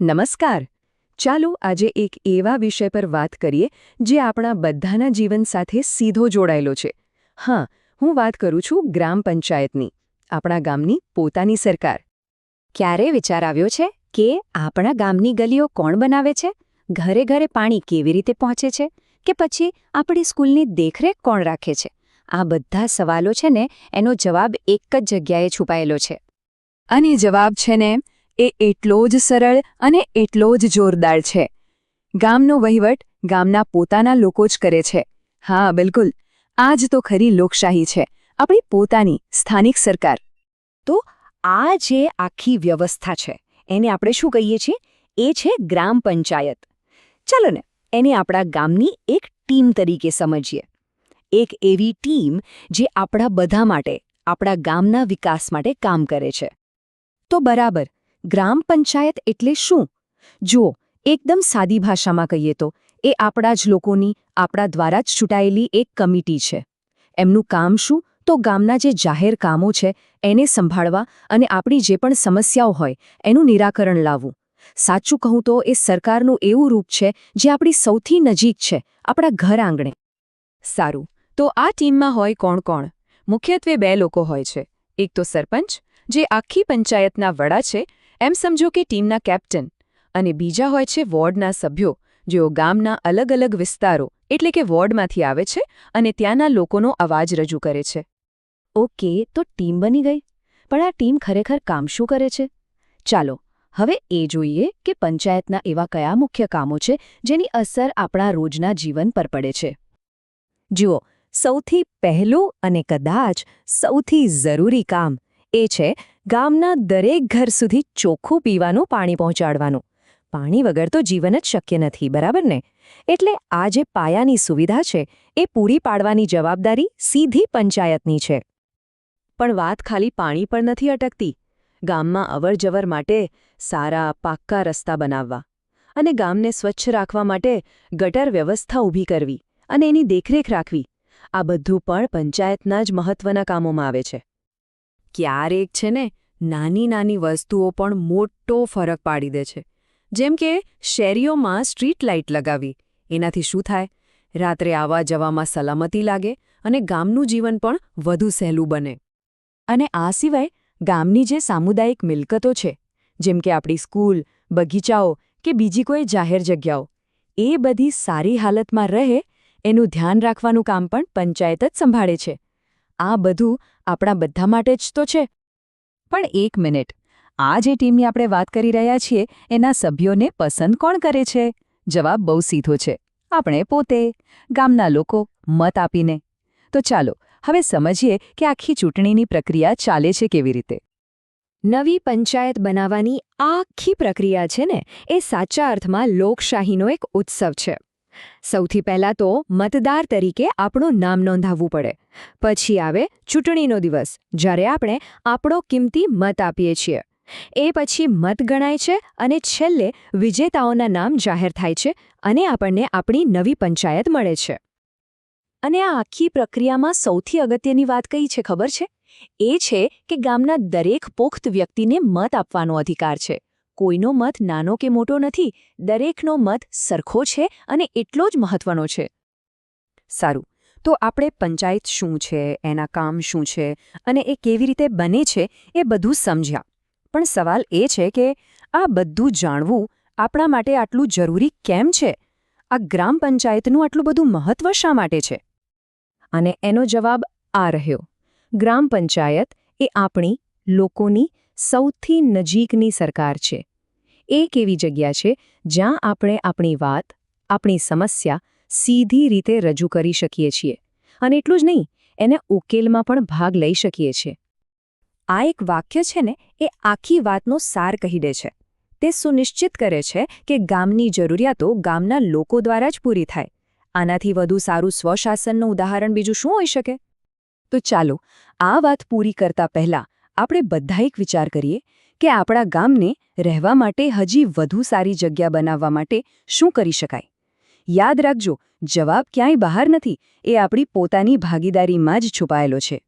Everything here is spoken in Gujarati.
નમસ્કાર. ચાલો આજે એક એવા વિષય પર વાત કરીએ જે આપણા બધાના જીવન સાથે સીધો જોડાયેલો છે. હા, હું વાત કરું છું ગ્રામ પંચાયતની, આપણા ગામની પોતાની સરકાર. ક્યારે વિચાર આવ્યો છે કે આપણા ગામની ગલીઓ કોણ બનાવે છે? ઘરે ઘરે પાણી કેવી રીતે પહોંચે છે? કે પછી આપણી સ્કૂલની દેખરેખ કોણ રાખે છે? આ બધા સવાલો છે ને, એનો જવાબ એક જ જગ્યાએ છુપાયેલો છે. અને જવાબ છે ને, એ એટલો જ સરળ અને એટલો જ જોરદાર છે. ગામનો વહીવટ ગામના પોતાના લોકો જ કરે છે. હા, બિલકુલ. આ જ તો ખરી લોકશાહી છે, આપણી પોતાની સ્થાનિક સરકાર. તો આ જે આખી વ્યવસ્થા છે એને આપણે શું કહીએ છીએ? એ છે ગ્રામ પંચાયત. ચાલો ને એને આપણા ગામની એક ટીમ તરીકે સમજીએ. એક એવી ટીમ જે આપણા બધા માટે, આપણા ગામના વિકાસ માટે કામ કરે છે. તો બરાબર, ગ્રામ પંચાયત એટલે શું? જુઓ, એકદમ સાદી ભાષામાં કહીએ તો એ આપણા જ લોકોની, આપણા દ્વારા જ ચૂંટાયેલી એક કમિટી છે. એમનું કામ શું? તો ગામના જે જાહેર કામો છે એને સંભાળવા અને આપણી જે પણ સમસ્યાઓ હોય એનું નિરાકરણ લાવવું. સાચું કહું તો એ સરકારનું એવું રૂપ છે જે આપણી સૌથી નજીક છે, આપણા ઘર આંગણે. સારું, તો આ ટીમમાં હોય કોણ કોણ? મુખ્યત્વે બે લોકો હોય છે. એક તો સરપંચ, જે આખી પંચાયતના વડા છે, એમ સમજો કે ટીમના કેપ્ટન. અને બીજા હોય છે વોર્ડના સભ્યો, જેઓ ગામના અલગ અલગ વિસ્તારો એટલે કે વોર્ડમાંથી આવે છે અને ત્યાંના લોકોનો અવાજ રજૂ કરે છે. ઓકે, તો ટીમ બની ગઈ. પણ આ ટીમ ખરેખર કામ શું કરે છે? ચાલો હવે એ જોઈએ કે પંચાયતના એવા કયા મુખ્ય કામો છે જેની અસર આપણા રોજના જીવન પર પડે છે. જુઓ, સૌથી પહેલું અને કદાચ સૌથી જરૂરી કામ એ છે ગામના દરેક ઘર સુધી ચોખ્ખું પીવાનું પાણી પહોંચાડવાનું. પાણી વગર તો જીવન જ શક્ય નથી, બરાબર ને? એટલે આ જે પાયાની સુવિધા છે એ પૂરી પાડવાની જવાબદારી સીધી પંચાયતની છે. પણ વાત ખાલી પાણી પર નથી અટકતી. ગામમાં અવરજવર માટે સારા પાક્કા રસ્તા બનાવવા અને ગામને સ્વચ્છ રાખવા માટે ગટર વ્યવસ્થા ઊભી કરવી અને એની દેખરેખ રાખવી, આ બધું પણ પંચાયતના જ મહત્વના કામોમાં આવે છે. ક્યારેક છે ને, નાની નાની વસ્તુઓ પણ મોટો ફરક પાડી દે છે. જેમ કે શેરીઓમાં સ્ટ્રીટ લાઇટ લગાવી. એનાથી શું થાય? રાત્રે આવવા જવામાં સલામતી લાગે અને ગામનું જીવન પણ વધુ સહેલું બને. અને આ સિવાય ગામની જે સામુદાયિક મિલકતો છે, જેમ કે આપણી સ્કૂલ, બગીચાઓ કે બીજી કોઈ જાહેર જગ્યાઓ, એ બધી સારી હાલતમાં રહે એનું ધ્યાન રાખવાનું કામ પણ પંચાયત જ સંભાળે છે. આ બધું આપણા બધા માટે જ તો છે. પણ એક મિનિટ, આ જે ટીમની આપણે વાત કરી રહ્યા છીએ એના સભ્યોને પસંદ કોણ કરે છે? જવાબ બહુ સીધો છે, આપણે પોતે, ગામના લોકો, મત આપીને. તો ચાલો હવે સમજીએ કે આખી ચૂંટણીની પ્રક્રિયા ચાલે છે કેવી રીતે. નવી પંચાયત બનાવવાની આખી પ્રક્રિયા છે ને, એ સાચા અર્થમાં લોકશાહીનો એક ઉત્સવ છે. સૌથી પહેલાં તો મતદાર તરીકે આપણું નામ નોંધાવવું પડે. પછી આવે ચૂંટણીનો દિવસ, જ્યારે આપણે આપણો કિંમતી મત આપીએ છીએ. એ પછી મત ગણાય છે અને છેલ્લે વિજેતાઓના નામ જાહેર થાય છે અને આપણને આપણી નવી પંચાયત મળે છે. અને આ આખી પ્રક્રિયામાં સૌથી અગત્યની વાત કઈ છે ખબર છે? એ છે કે ગામના દરેક પુખ્ત વ્યક્તિને મત આપવાનો અધિકાર છે. કોઈનો મત નાનો કે મોટો નથી, દરેકનો મત સરખો છે અને એટલો જ મહત્વનો છે. સારું, તો આપણે પંચાયત શું છે, એના કામ શું છે અને એ કેવી રીતે બને છે એ બધું સમજ્યા. પણ સવાલ એ છે કે આ બધું જાણવું આપણા માટે આટલું જરૂરી કેમ છે? આ ગ્રામ પંચાયતનું આટલું બધું મહત્વ શા માટે છે? અને એનો જવાબ આ રહ્યો. ગ્રામ પંચાયત એ આપણી, લોકોની સૌથી નજીકની સરકાર છે. એક એવી જગ્યા છે જ્યાં આપણે આપણી વાત, આપણી સમસ્યા સીધી રીતે રજૂ કરી શકીએ છીએ. અને એટલું જ નહીં, એને ઉકેલમાં પણ ભાગ લઈ શકીએ છીએ. આ એક વાક્ય છે ને, એ આખી વાતનો સાર કહી દે છે. તે સુનિશ્ચિત કરે છે કે ગામની જરૂરિયાતો ગામના લોકો દ્વારા જ પૂરી થાય. આનાથી વધુ સારું સ્વશાસનનું ઉદાહરણ બીજું શું હોઈ શકે? તો ચાલો આ વાત પૂરી કરતા પહેલાં આપણે બધા એક વિચાર કરીએ કે આપણા ગામને રહેવા માટે હજી વધુ સારી જગ્યા બનાવવા માટે શું કરી શકાય. યાદ રાખજો, જવાબ ક્યાંય બહાર નથી, એ આપણી પોતાની ભાગીદારીમાં જ છુપાયેલો છે.